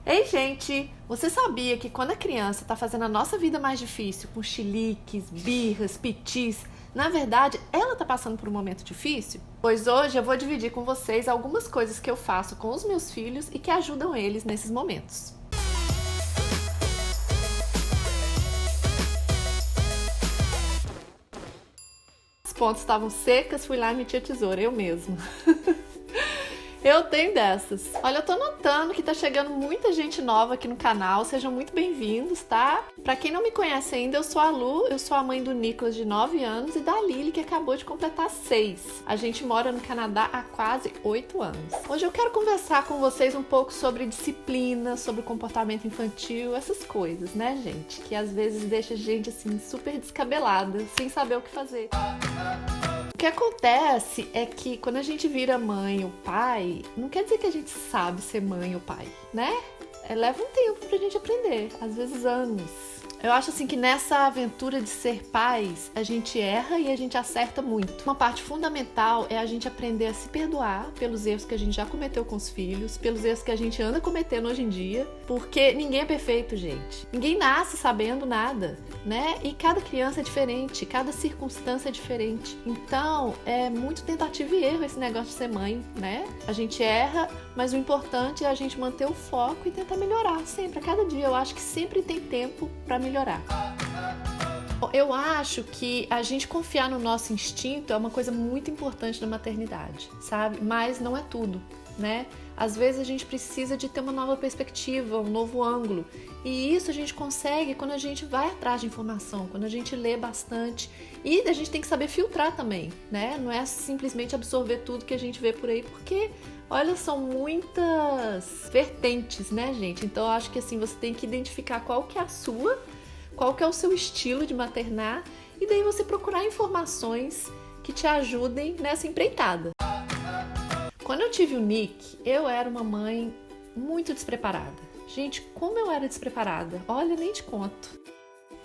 Ei, gente! Você sabia que quando a criança tá fazendo a nossa vida mais difícil, com chiliques, birras, pitis, na verdade, ela tá passando por um momento difícil? Pois hoje eu vou dividir com vocês algumas coisas que eu faço com os meus filhos e que ajudam eles nesses momentos. As pontas estavam secas, fui lá e meti a tesoura, eu mesma. Eu tenho dessas. Olha, eu tô notando que tá chegando muita gente nova aqui no canal, sejam muito bem-vindos, tá? Pra quem não me conhece ainda, eu sou a Lu, eu sou a mãe do Nicolas de 9 anos e da Lily, que acabou de completar 6. A gente mora no Canadá há quase 8 anos. Hoje eu quero conversar com vocês um pouco sobre disciplina, sobre comportamento infantil, essas coisas, né, gente? Que às vezes deixa a gente, assim, super descabelada, sem saber o que fazer. O que acontece é que quando a gente vira mãe ou pai, não quer dizer que a gente sabe ser mãe ou pai, né? Leva um tempo pra gente aprender, às vezes anos. Eu acho assim que nessa aventura de ser pais, a gente erra e a gente acerta muito. Uma parte fundamental é a gente aprender a se perdoar pelos erros que a gente já cometeu com os filhos, pelos erros que a gente anda cometendo hoje em dia, porque ninguém é perfeito, gente. Ninguém nasce sabendo nada, né? E cada criança é diferente, cada circunstância é diferente. Então, é muito tentativa e erro esse negócio de ser mãe, né? A gente erra, mas o importante é a gente manter o foco e tentar melhorar sempre, a cada dia. Eu acho que sempre tem tempo para melhorar. Eu acho que a gente confiar no nosso instinto é uma coisa muito importante na maternidade, sabe? Mas não é tudo, né? Às vezes a gente precisa de ter uma nova perspectiva, um novo ângulo. E isso a gente consegue quando a gente vai atrás de informação, quando a gente lê bastante. E a gente tem que saber filtrar também, né? Não é simplesmente absorver tudo que a gente vê por aí, porque, olha, são muitas vertentes, né, gente? Então eu acho que assim, você tem que identificar qual que é a sua, qual que é o seu estilo de maternar, e daí você procurar informações que te ajudem nessa empreitada. Quando eu tive o Nick, eu era uma mãe muito despreparada. Gente, como eu era despreparada, olha, nem te conto.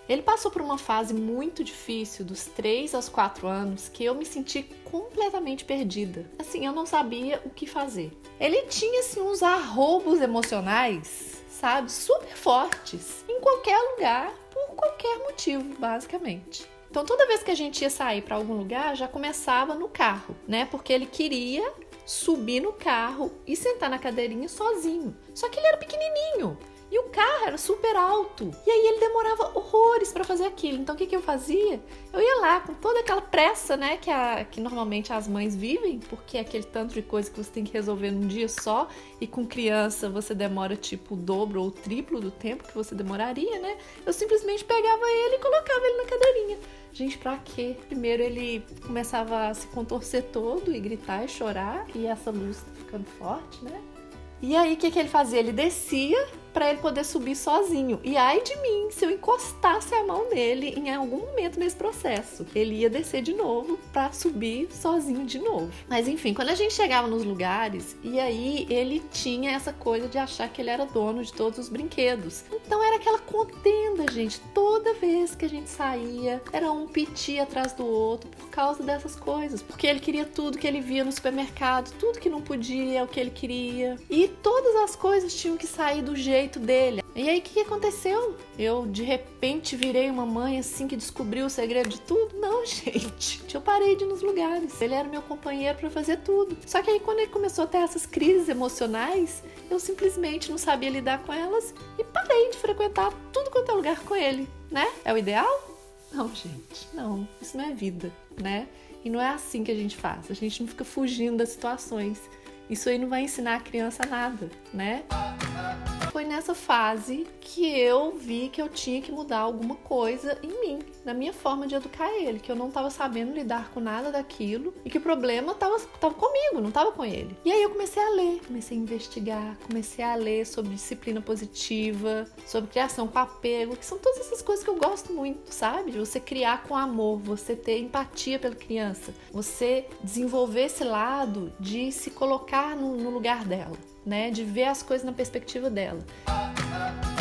Ele passou por uma fase muito difícil, dos 3 aos 4 anos, que eu me senti completamente perdida. Assim, eu não sabia o que fazer. Ele tinha, assim, uns arroubos emocionais, sabe, super fortes, em qualquer lugar, por qualquer motivo, basicamente. Então, toda vez que a gente ia sair para algum lugar, já começava no carro, né? Porque ele queria subir no carro e sentar na cadeirinha sozinho. Só que ele era pequenininho e o carro era super alto. E aí ele demorava horrores para fazer aquilo. Então, o que eu fazia? Eu ia lá com toda aquela pressa, né? Que normalmente as mães vivem, porque é aquele tanto de coisa que você tem que resolver num dia só. E com criança você demora tipo o dobro ou o triplo do tempo que você demoraria, né? Eu simplesmente pegava ele e colocava ele na cadeirinha. Gente, pra quê? Primeiro ele começava a se contorcer todo e gritar e chorar, e essa luz tá ficando forte, né? E aí, o que ele fazia? Ele descia para ele poder subir sozinho. E ai de mim, se eu encostasse a mão nele em algum momento nesse processo. Ele ia descer de novo para subir sozinho de novo. Mas enfim, quando a gente chegava nos lugares, e aí ele tinha essa coisa de achar que ele era dono de todos os brinquedos. Então era aquela contenda, gente. Toda vez que a gente saía, era um piti atrás do outro por causa dessas coisas. Porque ele queria tudo que ele via no supermercado, tudo que não podia é o que ele queria. E todas as coisas tinham que sair do jeito dele. E aí, o que aconteceu? Eu, de repente, virei uma mãe assim que descobriu o segredo de tudo? Não, gente. Eu parei de ir nos lugares. Ele era meu companheiro pra fazer tudo. Só que aí, quando ele começou a ter essas crises emocionais, eu simplesmente não sabia lidar com elas e parei de frequentar tudo quanto é lugar com ele, né? É o ideal? Não, gente. Não. Isso não é vida, né? E não é assim que a gente faz. A gente não fica fugindo das situações. Isso aí não vai ensinar a criança nada, né? Foi nessa fase que eu vi que eu tinha que mudar alguma coisa em mim, na minha forma de educar ele, que eu não estava sabendo lidar com nada daquilo e que o problema estava comigo, não estava com ele. E aí eu comecei a ler, comecei a investigar, comecei a ler sobre disciplina positiva, sobre criação com apego, que são todas essas coisas que eu gosto muito, sabe? De você criar com amor, você ter empatia pela criança, você desenvolver esse lado de se colocar no lugar dela, né? De ver as coisas na perspectiva dela.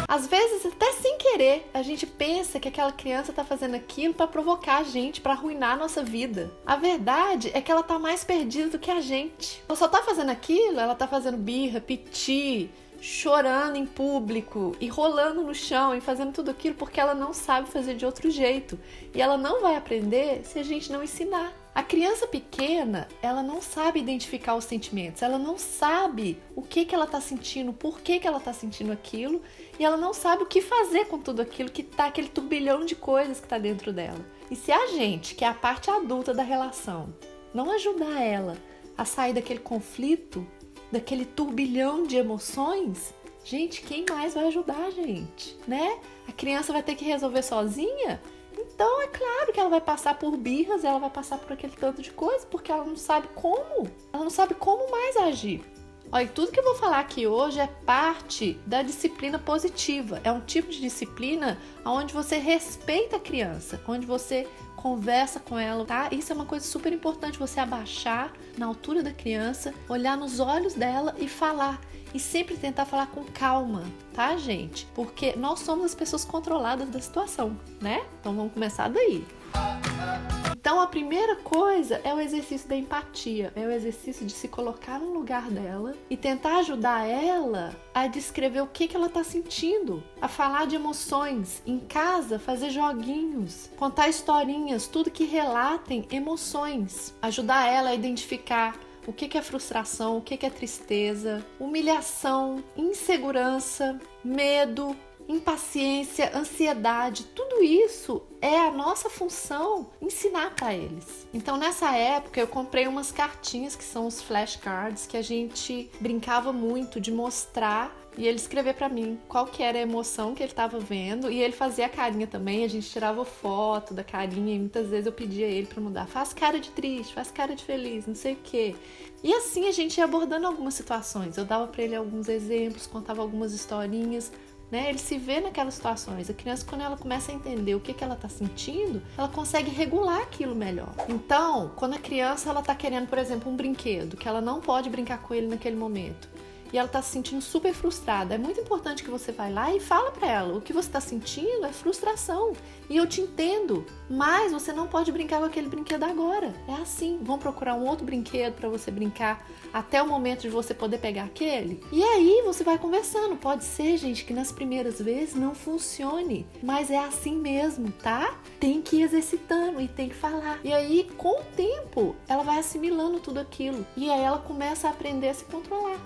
Às vezes, até sem querer, a gente pensa que aquela criança tá fazendo aquilo para provocar a gente, para arruinar a nossa vida. A verdade é que ela tá mais perdida do que a gente. Ela só tá fazendo aquilo, ela tá fazendo birra, piti, chorando em público e rolando no chão e fazendo tudo aquilo porque ela não sabe fazer de outro jeito. E ela não vai aprender se a gente não ensinar. A criança pequena, ela não sabe identificar os sentimentos, ela não sabe o que ela está sentindo, por que ela está sentindo aquilo, e ela não sabe o que fazer com tudo aquilo que tá, aquele turbilhão de coisas que está dentro dela. E se a gente, que é a parte adulta da relação, não ajudar ela a sair daquele conflito, daquele turbilhão de emoções, gente, quem mais vai ajudar a gente, né? A criança vai ter que resolver sozinha? Então é claro que ela vai passar por birras, ela vai passar por aquele tanto de coisa, porque ela não sabe como mais agir. Olha, tudo que eu vou falar aqui hoje é parte da disciplina positiva. É um tipo de disciplina onde você respeita a criança, onde você conversa com ela, tá? Isso é uma coisa super importante, você abaixar na altura da criança, olhar nos olhos dela e falar. E sempre tentar falar com calma, tá, gente? Porque nós somos as pessoas controladas da situação, né? Então vamos começar daí. Então a primeira coisa é o exercício da empatia, é o exercício de se colocar no lugar dela e tentar ajudar ela a descrever o que ela está sentindo, a falar de emoções, em casa fazer joguinhos, contar historinhas, tudo que relatem emoções, ajudar ela a identificar o que é frustração, o que é tristeza, humilhação, insegurança, medo, impaciência, ansiedade, tudo isso é a nossa função ensinar para eles. Então nessa época eu comprei umas cartinhas que são os flashcards que a gente brincava muito de mostrar e ele escrever para mim qual que era a emoção que ele estava vendo e ele fazia a carinha também, a gente tirava foto da carinha e muitas vezes eu pedia ele para mudar, faz cara de triste, faz cara de feliz, não sei o quê. E assim a gente ia abordando algumas situações, eu dava para ele alguns exemplos, contava algumas historinhas, né? Ele se vê naquelas situações. A criança, quando ela começa a entender o que ela está sentindo, ela consegue regular aquilo melhor. Então, quando a criança ela está querendo, por exemplo, um brinquedo, que ela não pode brincar com ele naquele momento, e ela está se sentindo super frustrada, é muito importante que você vai lá e fala para ela, o que você está sentindo é frustração, e eu te entendo, mas você não pode brincar com aquele brinquedo agora. É assim, vão procurar um outro brinquedo para você brincar até o momento de você poder pegar aquele. E aí você vai conversando. Pode ser, gente, que nas primeiras vezes não funcione, mas é assim mesmo, tá? Tem que ir exercitando e tem que falar. E aí, com o tempo, ela vai assimilando tudo aquilo. E aí ela começa a aprender a se controlar.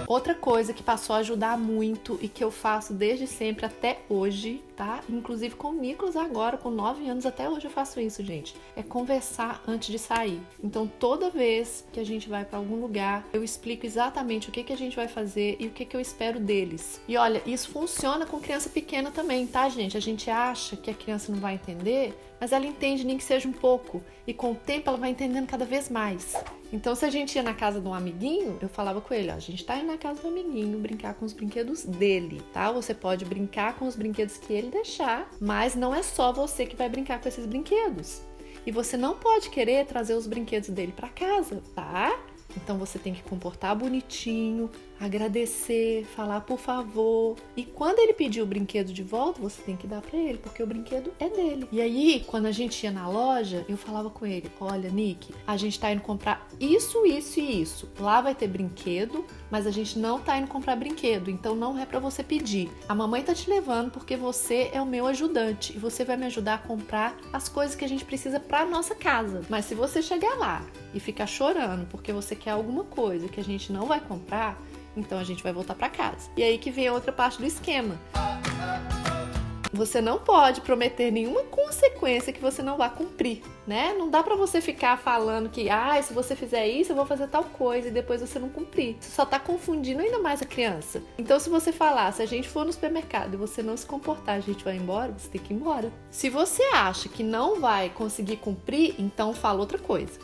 Outra coisa que passou a ajudar muito e que eu faço desde sempre até hoje, tá? Inclusive com o Nicolas agora, com 9 anos, até hoje eu faço isso, gente. É conversar antes de sair. Então toda vez que a gente vai para algum lugar, eu explico exatamente o que a gente vai fazer e o que eu espero deles. E olha, isso funciona com criança pequena também, tá, gente? A gente acha que a criança não vai entender, mas ela entende nem que seja um pouco. E com o tempo ela vai entendendo cada vez mais. Então, se a gente ia na casa de um amiguinho, eu falava com ele, ó, a gente tá indo na casa do amiguinho brincar com os brinquedos dele, tá? Você pode brincar com os brinquedos que ele deixar, mas não é só você que vai brincar com esses brinquedos. E você não pode querer trazer os brinquedos dele pra casa, tá? Então você tem que comportar bonitinho, agradecer, falar por favor. E quando ele pedir o brinquedo de volta, você tem que dar pra ele, porque o brinquedo é dele. E aí, quando a gente ia na loja, eu falava com ele, olha, Nick, a gente tá indo comprar isso, isso e isso. Lá vai ter brinquedo, mas a gente não tá indo comprar brinquedo, então não é pra você pedir. A mamãe tá te levando porque você é o meu ajudante e você vai me ajudar a comprar as coisas que a gente precisa pra nossa casa. Mas se você chegar lá e ficar chorando porque você quer alguma coisa que a gente não vai comprar, então a gente vai voltar para casa. E aí que vem a outra parte do esquema. Você não pode prometer nenhuma consequência que você não vá cumprir, né? Não dá pra você ficar falando que, se você fizer isso, eu vou fazer tal coisa e depois você não cumprir. Você só tá confundindo ainda mais a criança. Então, se você falar, se a gente for no supermercado e você não se comportar, a gente vai embora, você tem que ir embora. Se você acha que não vai conseguir cumprir, então fala outra coisa.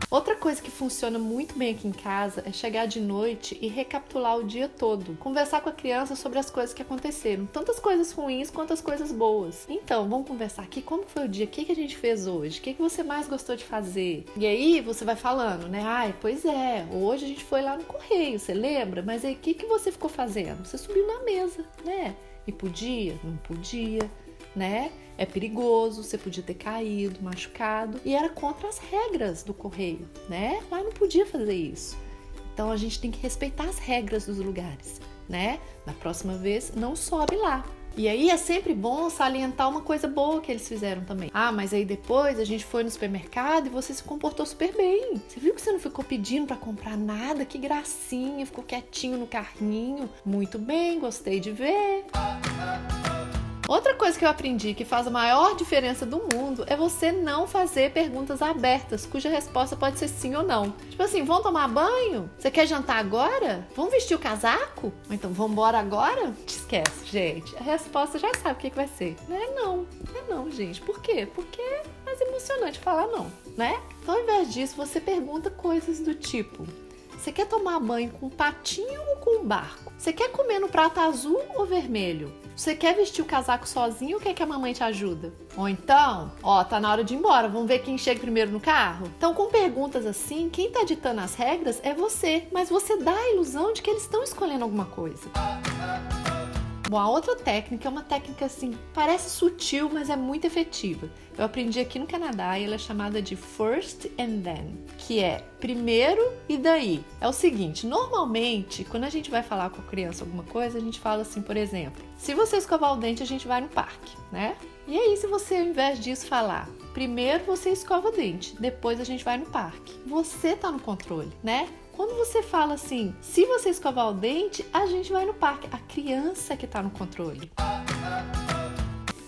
Outra coisa que funciona muito bem aqui em casa é chegar de noite e recapitular o dia todo. Conversar com a criança sobre as coisas que aconteceram. Tanto as coisas ruins quanto as coisas boas. Então, vamos conversar aqui como foi o dia, o que a gente fez hoje, o que você mais gostou de fazer. E aí você vai falando, né? Pois é, hoje a gente foi lá no correio, você lembra? Mas aí o que você ficou fazendo? Você subiu na mesa, né? E podia? Não podia, né? É perigoso, você podia ter caído, machucado, e era contra as regras do correio, né? Lá não podia fazer isso. Então a gente tem que respeitar as regras dos lugares, né? Na próxima vez, não sobe lá. E aí é sempre bom salientar uma coisa boa que eles fizeram também. Ah, mas aí depois a gente foi no supermercado e você se comportou super bem. Você viu que você não ficou pedindo pra comprar nada? Que gracinha, ficou quietinho no carrinho. Muito bem, gostei de ver. Outra coisa que eu aprendi que faz a maior diferença do mundo é você não fazer perguntas abertas, cuja resposta pode ser sim ou não. Tipo assim, vamos tomar banho? Você quer jantar agora? Vamos vestir o casaco? Ou então, vamos embora agora? Te esquece, gente. A resposta já sabe o que vai ser. Não é não. Não é não, gente. Por quê? Porque é mais emocionante falar não, né? Então, ao invés disso, você pergunta coisas do tipo: você quer tomar banho com patinho ou com barco? Você quer comer no prato azul ou vermelho? Você quer vestir o casaco sozinho ou quer que a mamãe te ajuda? Ou então, tá na hora de ir embora, vamos ver quem chega primeiro no carro? Então, com perguntas assim, quem tá ditando as regras é você, mas você dá a ilusão de que eles estão escolhendo alguma coisa. Bom, a outra técnica é uma técnica assim, parece sutil, mas é muito efetiva. Eu aprendi aqui no Canadá e ela é chamada de First and Then, que é primeiro e daí. É o seguinte, normalmente, quando a gente vai falar com a criança alguma coisa, a gente fala assim, por exemplo, se você escovar o dente, a gente vai no parque, né? E aí, se você, ao invés disso, falar, primeiro você escova o dente, depois a gente vai no parque, você tá no controle, né? Quando você fala assim, se você escovar o dente, a gente vai no parque. A criança que tá no controle.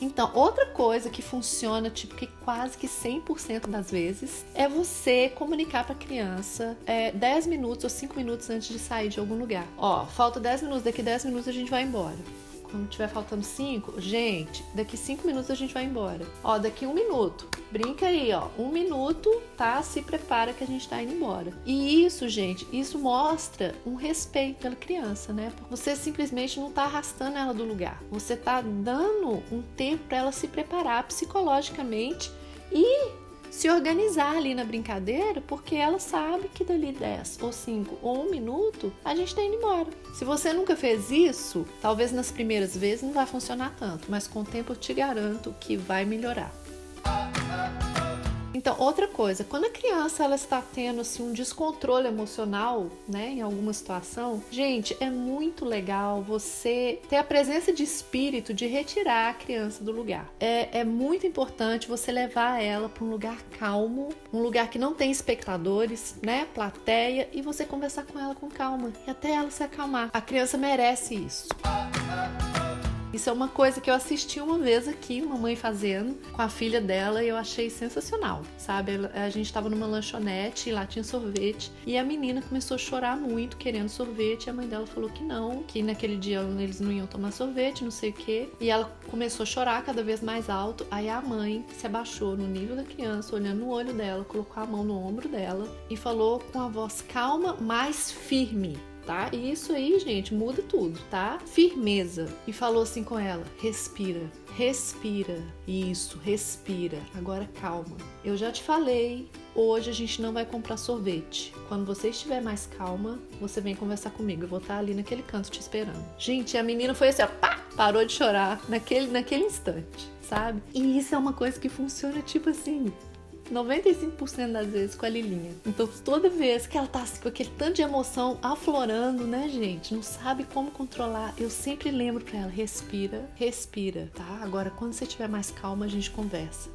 Então, outra coisa que funciona, tipo que quase que 100% das vezes, é você comunicar pra criança 10 minutos ou 5 minutos antes de sair de algum lugar. Falta 10 minutos, daqui 10 minutos a gente vai embora. Quando tiver faltando 5, gente, daqui 5 minutos a gente vai embora. Daqui 1 minuto. Brinca aí, 1 minuto, tá? Se prepara que a gente tá indo embora. E isso, gente, isso mostra um respeito pela criança, né? Você simplesmente não tá arrastando ela do lugar. Você tá dando um tempo pra ela se preparar psicologicamente e se organizar ali na brincadeira, porque ela sabe que dali 10 ou 5 ou 1 minuto a gente tá indo embora. Se você nunca fez isso, talvez nas primeiras vezes não vai funcionar tanto, mas com o tempo eu te garanto que vai melhorar. Então, outra coisa, quando a criança ela está tendo assim, um descontrole emocional, né, em alguma situação, gente, é muito legal você ter a presença de espírito de retirar a criança do lugar. É muito importante você levar ela para um lugar calmo, um lugar que não tem espectadores, né, plateia, e você conversar com ela com calma e até ela se acalmar. A criança merece isso. Isso é uma coisa que eu assisti uma vez aqui, uma mãe fazendo com a filha dela e eu achei sensacional, sabe? A gente tava numa lanchonete e lá tinha sorvete e a menina começou a chorar muito querendo sorvete e a mãe dela falou que não, que naquele dia eles não iam tomar sorvete, não sei o quê. E ela começou a chorar cada vez mais alto, aí a mãe se abaixou no nível da criança, olhando no olho dela, colocou a mão no ombro dela e falou com a voz calma, mais firme. Tá? E isso aí, gente, muda tudo, tá? Firmeza. E falou assim com ela: respira, respira. Isso, respira. Agora calma. Eu já te falei, hoje a gente não vai comprar sorvete. Quando você estiver mais calma, você vem conversar comigo. Eu vou estar ali naquele canto te esperando. Gente, a menina foi assim, pá! Parou de chorar naquele instante, sabe? E isso é uma coisa que funciona tipo assim 95% das vezes com a Lilinha. Então, toda vez que ela tá assim, com aquele tanto de emoção aflorando, né, gente? Não sabe como controlar. Eu sempre lembro pra ela, respira, respira, tá? Agora, quando você estiver mais calma, a gente conversa.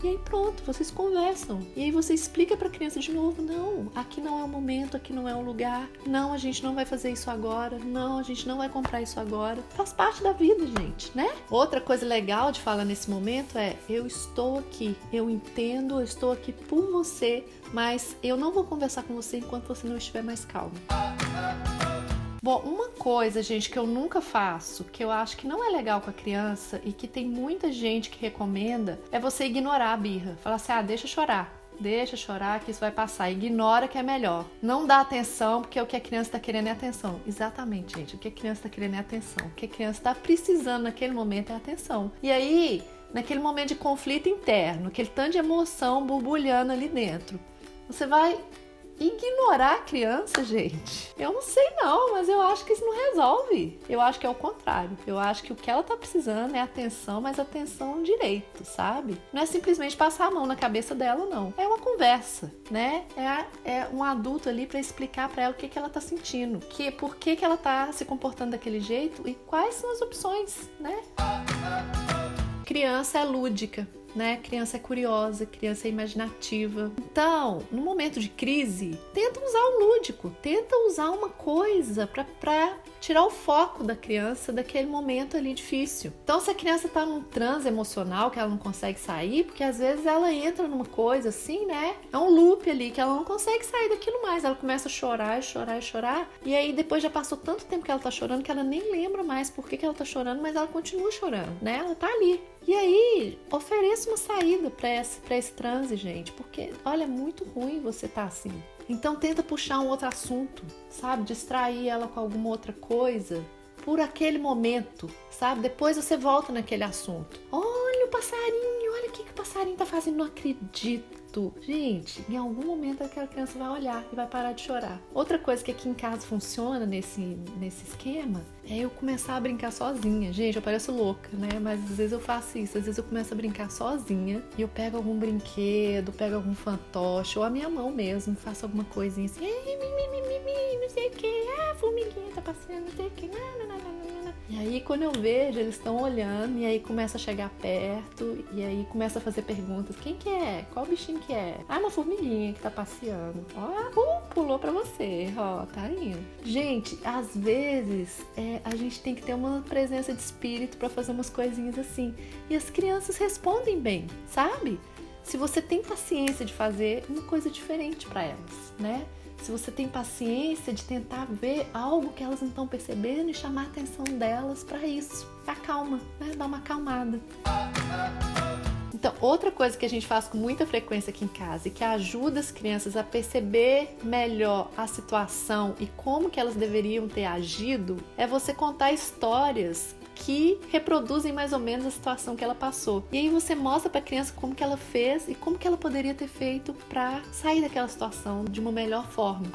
E aí pronto, vocês conversam. E aí você explica pra criança de novo, não, aqui não é o momento, aqui não é o lugar. Não, a gente não vai fazer isso agora. Não, a gente não vai comprar isso agora. Faz parte da vida, gente, né? Outra coisa legal de falar nesse momento é, eu estou aqui, eu entendo, eu estou aqui por você, mas eu não vou conversar com você enquanto você não estiver mais calmo. Bom, uma coisa, gente, que eu nunca faço, que eu acho que não é legal com a criança e que tem muita gente que recomenda, é você ignorar a birra. Falar assim, deixa chorar que isso vai passar. Ignora que é melhor. Não dá atenção, porque o que a criança tá querendo é atenção. Exatamente, gente. O que a criança tá querendo é atenção. O que a criança tá precisando naquele momento é atenção. E aí, naquele momento de conflito interno, aquele tanto de emoção borbulhando ali dentro, você vai Ignorar a criança, gente, eu não sei não, mas eu acho que isso não resolve. Eu acho que é o contrário. Eu acho que o que ela tá precisando é atenção, mas atenção direito, sabe? Não é simplesmente passar a mão na cabeça dela, não. É uma conversa, né? É um adulto ali para explicar para ela o que ela tá sentindo, por que ela tá se comportando daquele jeito e quais são as opções, né? Criança é lúdica, né? Criança é curiosa, criança é imaginativa. Então, no momento de crise, tenta usar o lúdico, tenta usar uma coisa pra tirar o foco da criança daquele momento ali difícil. Então, se a criança tá num transe emocional que ela não consegue sair, porque às vezes ela entra numa coisa assim, né? É um loop ali que ela não consegue sair daquilo mais. Ela começa a chorar, chorar, chorar. E aí depois já passou tanto tempo que ela tá chorando que ela nem lembra mais por que ela tá chorando, mas ela continua chorando, né? Ela tá ali. E aí, ofereça uma saída pra esse transe, gente, porque, olha, é muito ruim você tá assim. Então tenta puxar um outro assunto, sabe? Distrair ela com alguma outra coisa por aquele momento, sabe? Depois você volta naquele assunto. Olha o passarinho, olha o que o passarinho tá fazendo, não acredito. Gente, em algum momento aquela criança vai olhar e vai parar de chorar. Outra coisa que aqui em casa funciona nesse esquema é eu começar a brincar sozinha. Gente, eu pareço louca, né? Mas às vezes eu faço isso. Às vezes eu começo a brincar sozinha e eu pego algum brinquedo, pego algum fantoche ou a minha mão mesmo, faço alguma coisinha assim. Não sei o que. Ah, formiguinha tá passeando, não sei o que. E aí quando eu vejo, eles estão olhando e aí começa a chegar perto e aí começa a fazer perguntas. Quem que é? Qual bichinho que é? Ah, uma formiguinha que tá passeando. Ó, pulou pra você. Ó, tá indo. Gente, às vezes a gente tem que ter uma presença de espírito pra fazer umas coisinhas assim. E as crianças respondem bem, sabe? Se você tem paciência de fazer uma coisa diferente pra elas, né? Se você tem paciência de tentar ver algo que elas não estão percebendo e chamar a atenção delas para isso. Acalma, né? Dá uma acalmada. Então, outra coisa que a gente faz com muita frequência aqui em casa e que ajuda as crianças a perceber melhor a situação e como que elas deveriam ter agido é você contar histórias que reproduzem mais ou menos a situação que ela passou. E aí você mostra para a criança como que ela fez e como que ela poderia ter feito para sair daquela situação de uma melhor forma.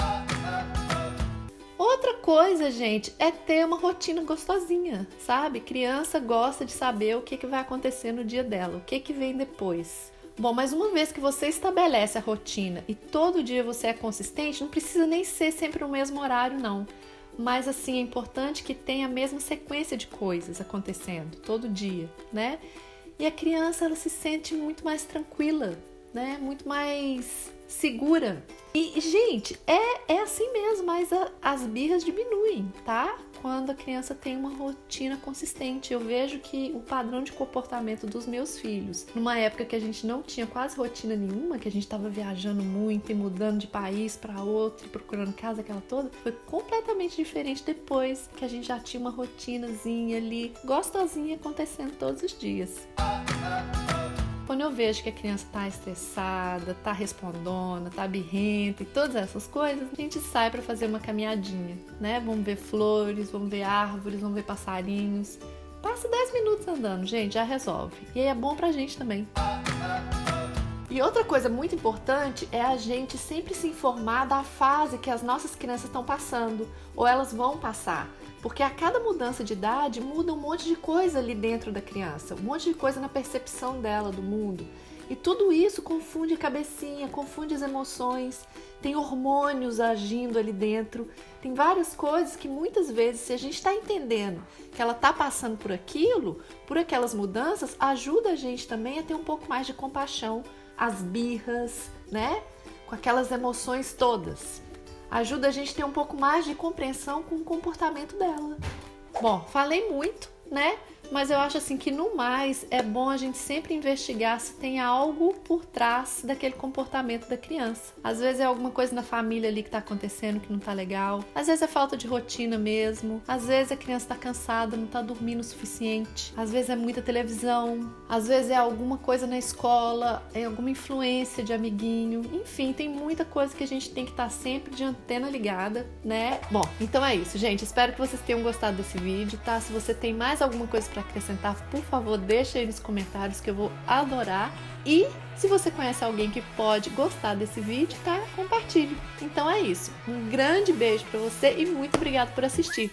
Outra coisa, gente, é ter uma rotina gostosinha, sabe? Criança gosta de saber o que vai acontecer no dia dela, o que vem depois. Bom, mas uma vez que você estabelece a rotina e todo dia você é consistente, não precisa nem ser sempre no mesmo horário, não. Mas assim, é importante que tenha a mesma sequência de coisas acontecendo todo dia, né? E a criança, ela se sente muito mais tranquila, né? Muito mais segura. E, gente, é assim mesmo, mas as birras diminuem, tá? Quando a criança tem uma rotina consistente. Eu vejo que o padrão de comportamento dos meus filhos, numa época que a gente não tinha quase rotina nenhuma, que a gente estava viajando muito e mudando de país para outro, procurando casa, aquela toda, foi completamente diferente depois que a gente já tinha uma rotinazinha ali, gostosinha, acontecendo todos os dias. Quando eu vejo que a criança tá estressada, tá respondona, tá birrenta e todas essas coisas, a gente sai para fazer uma caminhadinha, né? Vamos ver flores, vamos ver árvores, vamos ver passarinhos. Passa 10 minutos andando, gente, já resolve. E aí é bom pra gente também. E outra coisa muito importante é a gente sempre se informar da fase que as nossas crianças estão passando, ou elas vão passar. Porque a cada mudança de idade muda um monte de coisa ali dentro da criança, um monte de coisa na percepção dela do mundo. E tudo isso confunde a cabecinha, confunde as emoções, tem hormônios agindo ali dentro, tem várias coisas que muitas vezes, se a gente está entendendo que ela está passando por aquilo, por aquelas mudanças, ajuda a gente também a ter um pouco mais de compaixão, as birras, né? Com aquelas emoções todas. Ajuda a gente a ter um pouco mais de compreensão com o comportamento dela. Bom, falei muito, né? Mas eu acho assim que no mais é bom a gente sempre investigar se tem algo por trás daquele comportamento da criança. Às vezes é alguma coisa na família ali que tá acontecendo que não tá legal. Às vezes é falta de rotina mesmo. Às vezes a criança tá cansada, não tá dormindo o suficiente. Às vezes é muita televisão. Às vezes é alguma coisa na escola, é alguma influência de amiguinho. Enfim, tem muita coisa que a gente tem que estar sempre de antena ligada, né? Bom, então é isso, gente. Espero que vocês tenham gostado desse vídeo, tá? Se você tem mais alguma coisa pra quer acrescentar, por favor, deixa aí nos comentários que eu vou adorar. E se você conhece alguém que pode gostar desse vídeo, tá? Compartilhe. Então é isso. Um grande beijo pra você e muito obrigada por assistir.